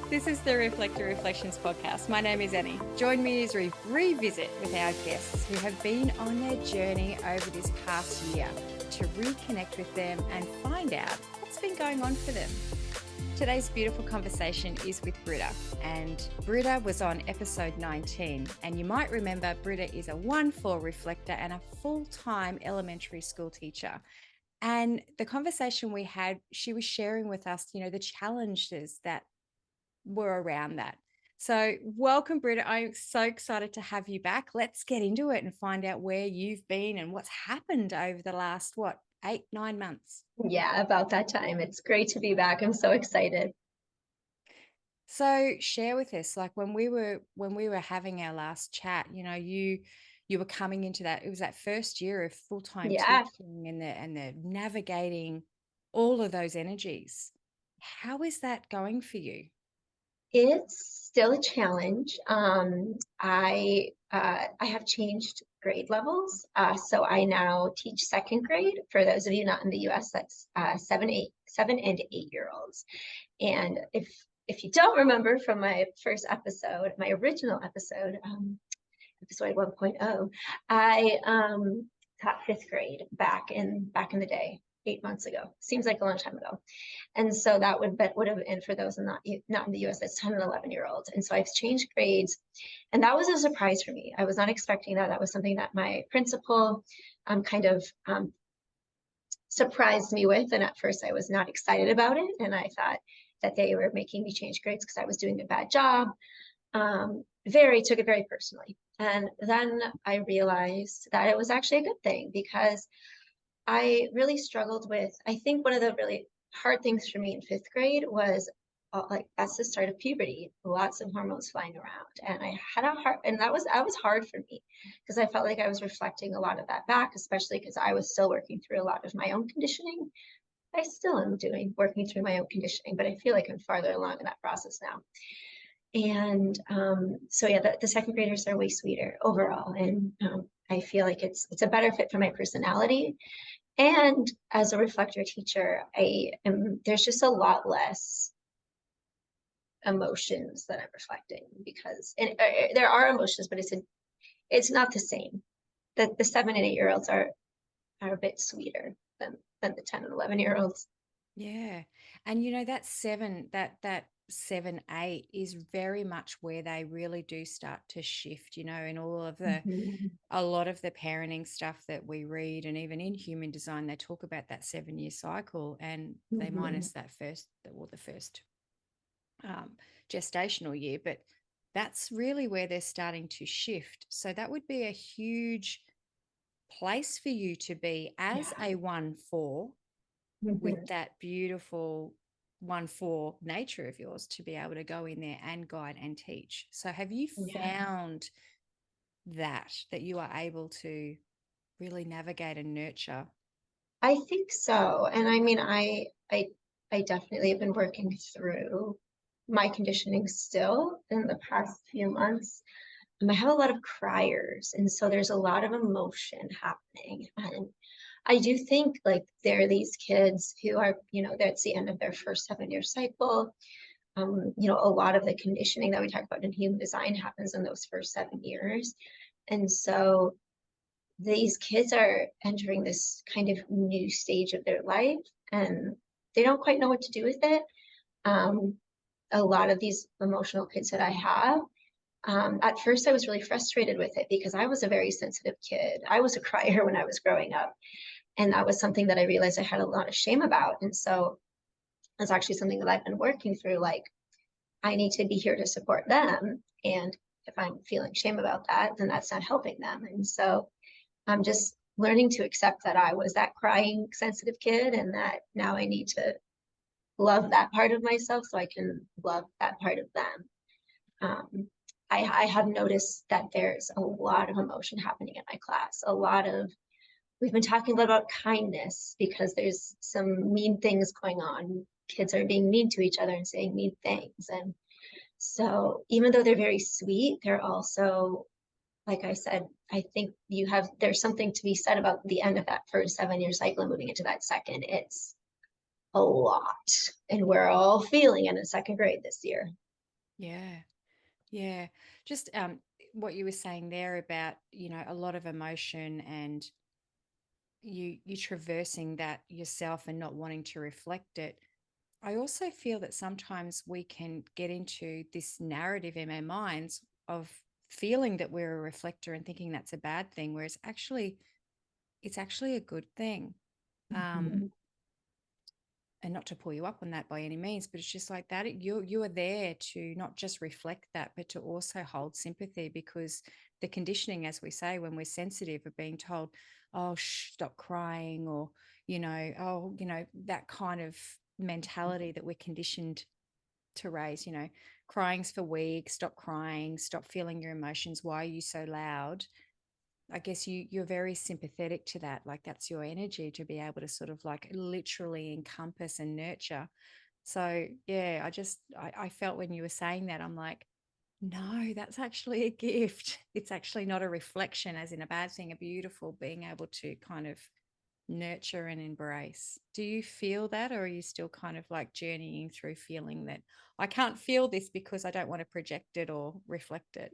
This is the Reflector Reflections podcast. My name is Annie. Join me as we revisit with our guests who have been on their journey over this past year to reconnect with them and find out what's been going on for them. Today's beautiful conversation is with Britta, and Britta was on episode 19. And you might remember Britta is a 1-4 reflector and a full-time elementary school teacher. And the conversation we had, she was sharing with us, the challenges that were around that. So welcome, Britta. I'm so excited to have you back. Let's get into it and find out where you've been and what's happened over the last, 8-9 months. Yeah, about that time. It's great to be back. I'm so excited. So share with us, like when we were having our last chat, you were coming into that, it was that first year of full-time teaching and the navigating all of those energies. How is that going for you? It's still a challenge. I have changed grade levels. So I now teach second grade. For those of you not in the US, that's 7 and 8-year-olds. And if you don't remember from my first episode, my original episode, episode 1.0, I taught fifth grade back in the day. 8 months ago. Seems like a long time ago. And so that would have been, for those not in the US, that's 10 and 11-year-olds. And so I've changed grades. And that was a surprise for me. I was not expecting that. That was something that my principal surprised me with. And at first I was not excited about it. And I thought that they were making me change grades because I was doing a bad job. Took it very personally. And then I realized that it was actually a good thing, because I really struggled with, I think one of the really hard things for me in fifth grade was that's the start of puberty, lots of hormones flying around. And I had that was hard for me, because I felt like I was reflecting a lot of that back, especially because I was still working through a lot of my own conditioning. I still am working through my own conditioning, but I feel like I'm farther along in that process now. And the second graders are way sweeter overall. And I feel like it's a better fit for my personality. And as a reflector teacher, there's just a lot less emotions that I'm reflecting, because there are emotions, but it's not the same. The 7 and 8-year-olds are a bit sweeter than the 10 and 11-year-olds. Yeah. And that 7-8 is very much where they really do start to shift, in all of the a lot of the parenting stuff that we read, and even in human design, they talk about that 7-year cycle, and they minus the first gestational year, but that's really where they're starting to shift. So that would be a huge place for you to be as a 1-4 with that beautiful 1-4 nature of yours, to be able to go in there and guide and teach. So have you found that you are able to really navigate and nurture? I think so. And I mean, I definitely have been working through my conditioning still in the past few months. I have a lot of criers, and so there's a lot of emotion happening. And I do think, like, there are these kids who are, that's the end of their first 7-year cycle. A lot of the conditioning that we talk about in human design happens in those first 7 years. And so these kids are entering this kind of new stage of their life, and they don't quite know what to do with it. A lot of these emotional kids that I have, at first I was really frustrated with it, because I was a very sensitive kid. I was a crier when I was growing up. And that was something that I realized I had a lot of shame about. And so it's actually something that I've been working through. Like, I need to be here to support them. And if I'm feeling shame about that, then that's not helping them. And so I'm just learning to accept that I was that crying, sensitive kid, and that now I need to love that part of myself so I can love that part of them. I have noticed that there's a lot of emotion happening in my class. We've been talking a lot about kindness, because there's some mean things going on. Kids are being mean to each other and saying mean things. And so even though they're very sweet, they're also, like I said, I think there's something to be said about the end of that first 7-year cycle and moving into that second. It's a lot, and we're all feeling it in second grade this year. Yeah. Yeah. Just what you were saying there about, a lot of emotion and you traversing that yourself and not wanting to reflect it. I also feel that sometimes we can get into this narrative in our minds of feeling that we're a reflector and thinking that's a bad thing, whereas actually it's actually a good thing. Um, Mhm. and not to pull you up on that by any means, but it's just like that. You are there to not just reflect that, but to also hold sympathy, because the conditioning, as we say, when we're sensitive, of being told, "Oh, shh, stop crying," or "Oh, that kind of mentality that we're conditioned to raise. Crying's for weak. Stop crying. Stop feeling your emotions. Why are you so loud?" I guess you're very sympathetic to that. Like that's your energy to be able to sort of like literally encompass and nurture. So yeah, I felt when you were saying that, I'm like, no, that's actually a gift. It's actually not a reflection, as in a bad thing, a beautiful being able to kind of nurture and embrace. Do you feel that, or are you still kind of like journeying through feeling that I can't feel this because I don't want to project it or reflect it?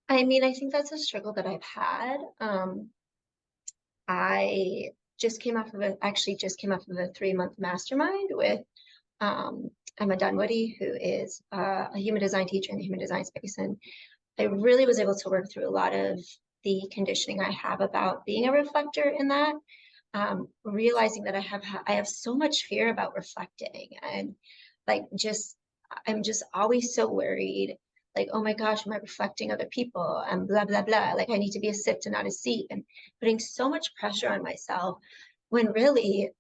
I mean, I think that's a struggle that I've had. I just came off of a 3-month mastermind with Emma Dunwoody, who is a human design teacher in the human design space. And I really was able to work through a lot of the conditioning I have about being a reflector in that, realizing that I have so much fear about reflecting, and like just I'm just always so worried, like, oh my gosh, am I reflecting other people and blah blah blah, like I need to be a sip to not a seep, and putting so much pressure on myself when really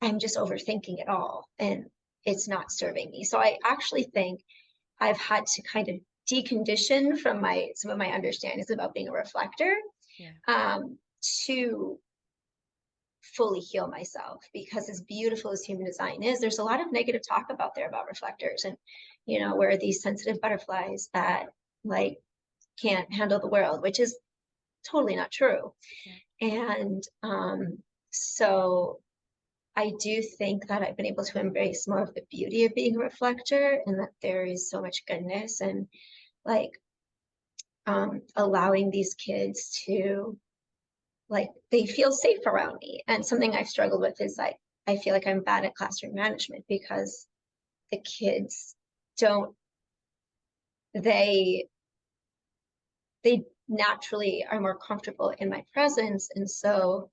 I'm just overthinking it all, and it's not serving me. So I actually think I've had to kind of decondition from my some of my understandings about being a reflector, Yeah. um, to fully heal myself, because as beautiful as human design is, there's a lot of negative talk about there about reflectors, and we're these sensitive butterflies that like can't handle the world, which is totally not true. Yeah. And so I do think that I've been able to embrace more of the beauty of being a reflector, and that there is so much goodness, and like allowing these kids to, like, they feel safe around me. And something I've struggled with is like I feel like I'm bad at classroom management, because the kids don't they they naturally are more comfortable in my presence, and so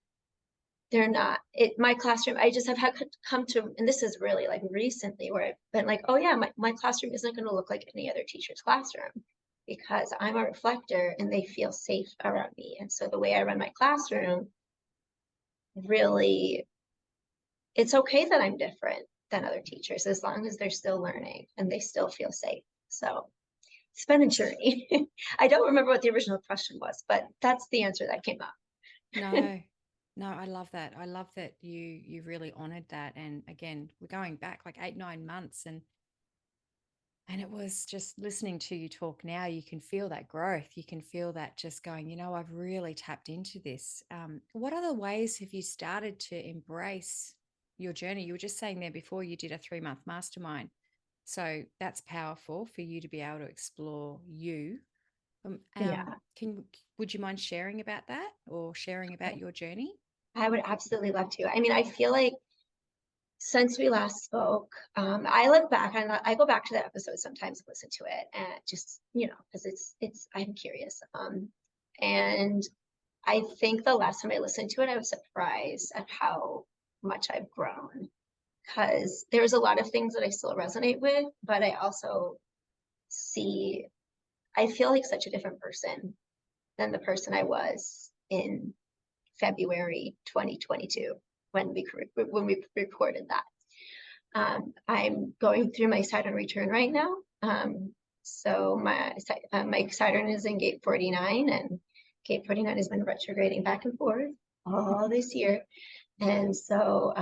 they're not my classroom. I just have had come to, and this is really like recently, where I've been like, oh yeah, my classroom isn't going to look like any other teacher's classroom, because I'm a reflector and they feel safe around me. And so the way I run my classroom, really, it's okay that I'm different than other teachers, as long as they're still learning and they still feel safe. So it's been a journey. I don't remember what the original question was, but that's the answer that came up. No, no, I love that. I love that you really honored that. And again, we're going back like 8, 9 months, and it was just listening to you talk now, you can feel that growth. You can feel that just going, I've really tapped into this. What other ways have you started to embrace your journey? You were just saying there before you did a 3-month mastermind. So that's powerful for you to be able to explore you. Um, um, Yeah, can would you mind sharing about that, or sharing about your journey? I would absolutely love to. I mean, I feel like since we last spoke, I look back and I go back to that episode sometimes and listen to it, and just, because I'm curious. And I think the last time I listened to it, I was surprised at how much I've grown, because there's a lot of things that I still resonate with, but I also see, I feel like such a different person than the person I was in February 2022 when we recorded that. I'm going through my Saturn return right now. So my Saturn is in gate 49, and gate 49 has been retrograding back and forth all this year. And so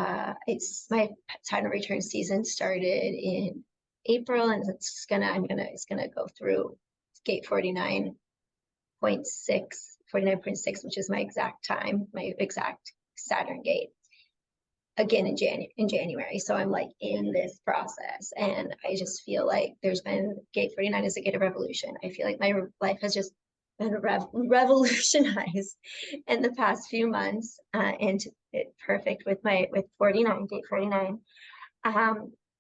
it's my Saturn return season started in April, and it's gonna go through gate 49.6, which is my exact time, my exact Saturn gate. again in January. So I'm like in this process, and I just feel like there's been Gate 49 is a gate of revolution. I feel like my life has just been revolutionized in the past few months, and it perfect with 49, Gate 49,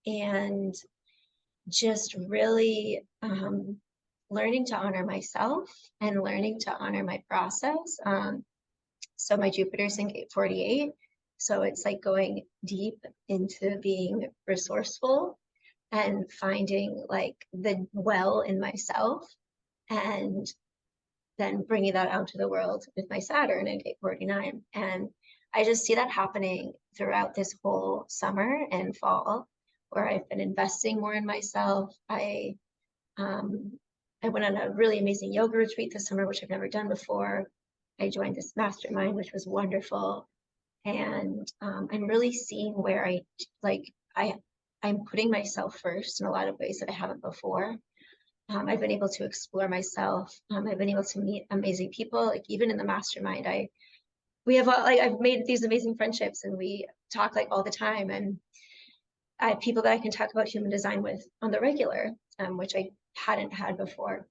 and just really learning to honor myself and learning to honor my process. So my Jupiter's in Gate 48. So it's like going deep into being resourceful and finding like the well in myself, and then bringing that out to the world with my Saturn in Gate 49. And I just see that happening throughout this whole summer and fall, where I've been investing more in myself. Um, I went on a really amazing yoga retreat this summer, which I've never done before. I joined this mastermind, which was wonderful. And I'm really seeing where I'm putting myself first in a lot of ways that I haven't before. I've been able to explore myself. I've been able to meet amazing people. Like even in the mastermind, I've made these amazing friendships, and we talk like all the time. And I have people that I can talk about human design with on the regular, which I hadn't had before.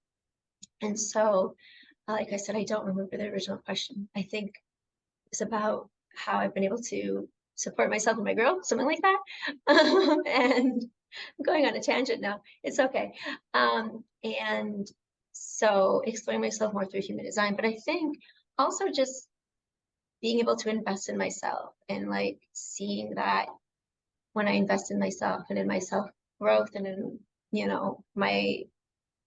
And so, like I said, I don't remember the original question. I think it's about how I've been able to support myself and my girl, something like that. And I'm going on a tangent now. It's okay. And so exploring myself more through human design, but I think also just being able to invest in myself, and like seeing that when I invest in myself and in my self growth and in, my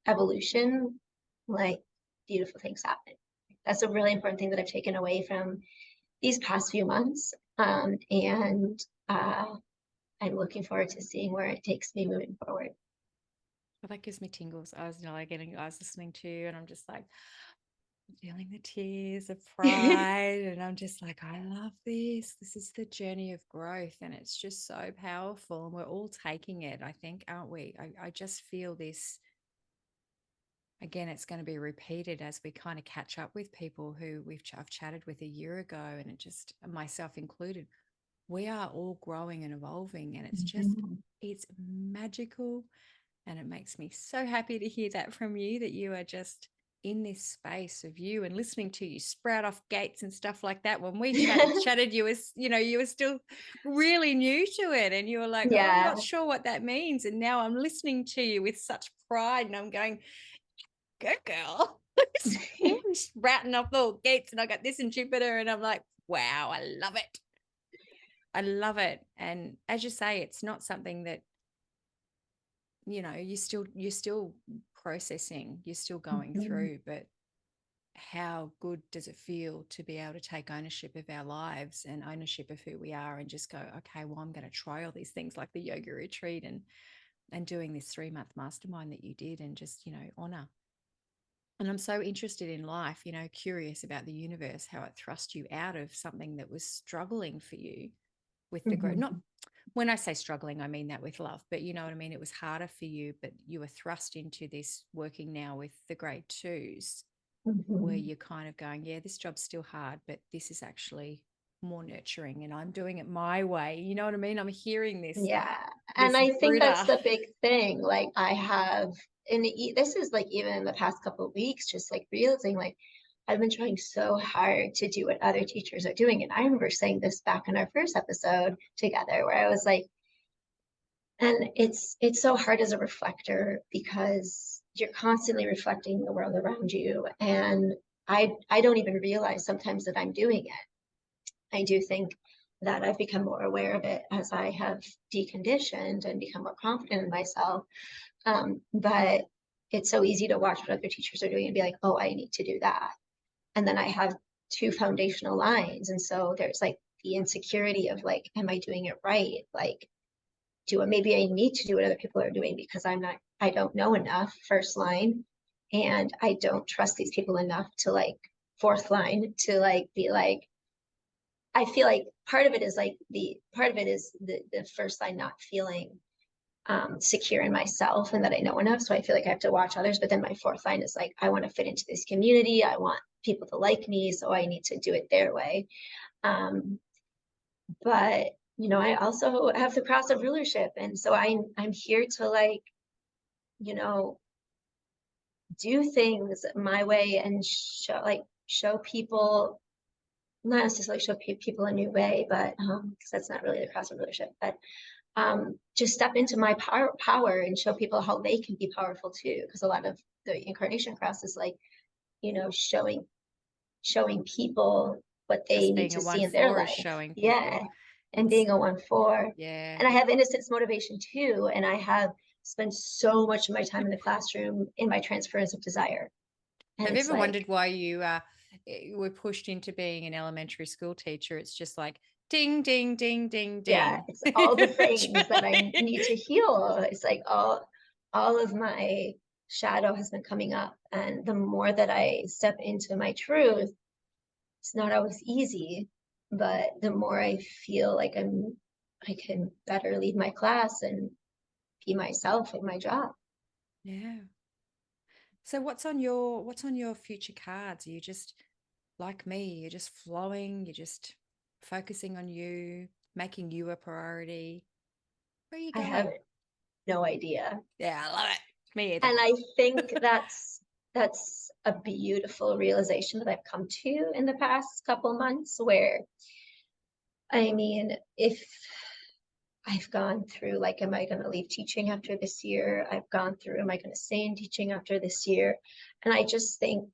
evolution, like beautiful things happen. That's a really important thing that I've taken away from these past few months. And I'm looking forward to seeing where it takes me moving forward. Well, that gives me tingles. I was listening to you, and I'm just like feeling the tears of pride. And I'm just like, I love this. This is the journey of growth, and it's just so powerful. And we're all taking it, I think, aren't we? I just feel this. Again, it's going to be repeated as we kind of catch up with people who I've chatted with a year ago, and it just, myself included, we are all growing and evolving, and it's magical. And it makes me so happy to hear that from you, that you are just in this space of you, and listening to you sprout off gates and stuff like that. When we chatted, you were still really new to it, and you were like, oh, I'm not sure what that means. And now I'm listening to you with such pride, and I'm going, good girl. Sprouting off little gates, and I got this in Jupiter, and I'm like, wow, I love it. I love it. And as you say, it's not something that, you're still processing, you're still going through, but how good does it feel to be able to take ownership of our lives and ownership of who we are, and just go, okay, well, I'm going to try all these things like the yoga retreat and doing this 3-month mastermind that you did, and just, honor. And I'm so interested in life, curious about the universe, how it thrust you out of something that was struggling for you with the growth. Not when I say struggling, I mean that with love, but you know what I mean? It was harder for you, but you were thrust into this working now with the grade 2s, where you're kind of going, yeah, this job's still hard, but this is actually more nurturing, and I'm doing it my way. You know what I mean? I'm hearing this. Yeah. And I think Britta. that's the big thing. Like I have, and this is like even in the past couple of weeks, just like realizing like I've been trying so hard to do what other teachers are doing. And I remember saying this back in our first episode together, where I was like, and it's so hard as a reflector, because you're constantly reflecting the world around you. And I don't even realize sometimes that I'm doing it. I do think that I've become more aware of it as I have deconditioned and become more confident in myself. But it's so easy to watch what other teachers are doing and be like, oh, I need to do that. And then I have 2 foundational lines. And so there's like the insecurity of like, am I doing it right? Like, maybe I need to do what other people are doing because I don't know enough, first line. And I don't trust these people enough to like, fourth line, to like be like, I feel like part of it is the first line, not feeling secure in myself and that I know enough. So I feel like I have to watch others. But then my fourth line is like, I want to fit into this community. I want people to like me. So I need to do it their way. But I also have the cross of rulership. And so I'm here to like, you know, do things my way and show people, not necessarily show people a new way, but because that's not really the cross of rulership, but just step into my power and show people how they can be powerful too. Because a lot of the incarnation cross is like, showing people what they Just need being to a see in their 1-4 is life. showing Yeah. people. And It's, being a 1-4. yeah. And I have innocence motivation too. And I have spent so much of my time in the classroom in my transference of desire. And Have you it's ever like, wondered why you were pushed into being an elementary school teacher? It's just like ding, ding, ding, ding, yeah, ding. it's all the things that I need to heal. It's like all of my shadow has been coming up. And the more that I step into my truth, it's not always easy, but the more I feel like I can better lead my class and be myself in my job. Yeah. So what's on your future cards? Are you just like me? You're just flowing, you're just focusing on you, making you a priority. Where are you I have going? no idea. Yeah, I love it. Me either. And I think that's a beautiful realization that I've come to in the past couple months where I mean, if I've gone through like, am I going to leave teaching after this year? I've gone through, am I going to stay in teaching after this year? And I just think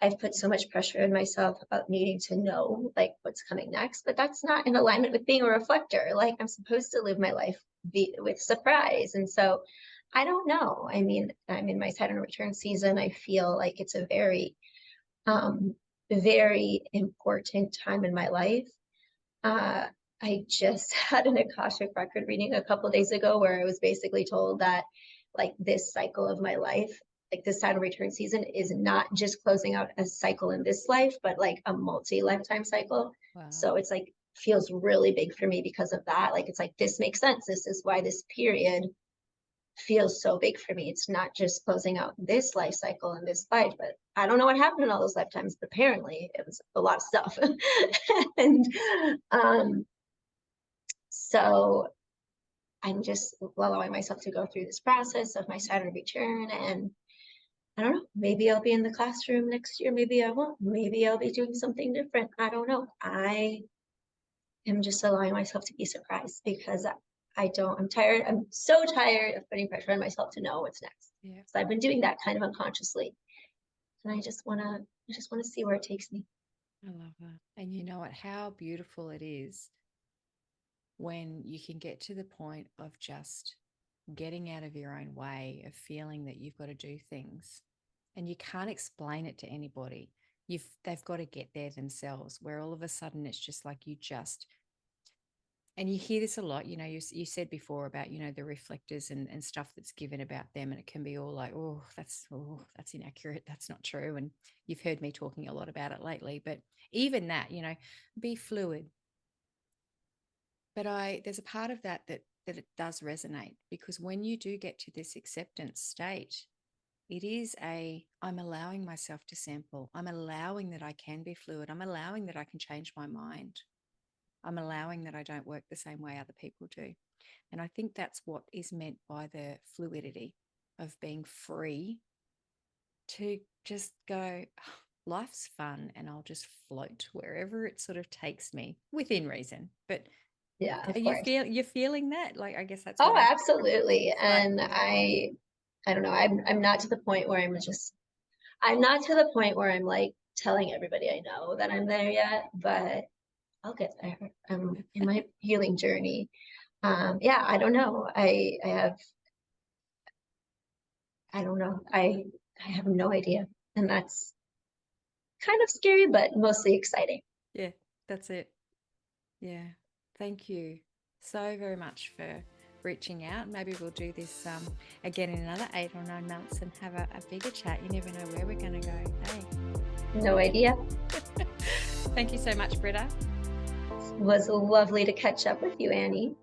I've put so much pressure on myself about needing to know like what's coming next, but that's not in alignment with being a reflector. Like I'm supposed to live my life with surprise. And so I don't know. I mean, I'm in my Saturn return season. I feel like it's a um, very important time in my life. Uh, I just had an Akashic record reading a couple days ago where I was basically told that like this cycle of my life, like this Saturn return season is not just closing out a cycle in this life, but like a multi-lifetime cycle. Wow. So it's like feels really big for me because of that. Like it's like this makes sense. This is why this period feels so big for me. It's not just closing out this life cycle in this life, but I don't know what happened in all those lifetimes, but apparently it was a lot of stuff. And so I'm just allowing myself to go through this process of my Saturn return. And I don't know, maybe I'll be in the classroom next year. Maybe I won't. Maybe I'll be doing something different. I don't know. I am just allowing myself to be surprised because I'm tired. I'm so tired of putting pressure on myself to know what's next. Yeah. So I've been doing that kind of unconsciously. And I just want to see where it takes me. I love that. And you know what? How beautiful it is when you can get to the point of just getting out of your own way, of feeling that you've got to do things and you can't explain it to anybody. They've got to get there themselves, where all of a sudden it's just like you just, and you hear this a lot, you said before about, the reflectors and stuff that's given about them. And it can be all like, oh, that's inaccurate. That's not true. And you've heard me talking a lot about it lately, but even that, be fluid. But there's a part of that it does resonate, because when you do get to this acceptance state, it is I'm allowing myself to sample. I'm allowing that I can be fluid. I'm allowing that I can change my mind. I'm allowing that I don't work the same way other people do. And I think that's what is meant by the fluidity of being free to just go, "Oh, life's fun, and I'll just float wherever it sort of takes me within reason." But Yeah, of are course. you're feeling that? Like, I guess that's Oh, what I'm. absolutely. It's like, And I don't know. I'm not to the point where I'm not to the point where I'm like telling everybody I know that I'm there yet, but I'll get there. I'm in my healing journey. Yeah, I don't know. I don't know. I have no idea. And that's kind of scary, but mostly exciting. yeah, that's it. Yeah. Thank you so very much for reaching out. Maybe we'll do this again in another 8 or 9 months and have a bigger chat. You never know where we're going to go. Hey. No idea. Thank you so much, Britta. It was lovely to catch up with you, Annie.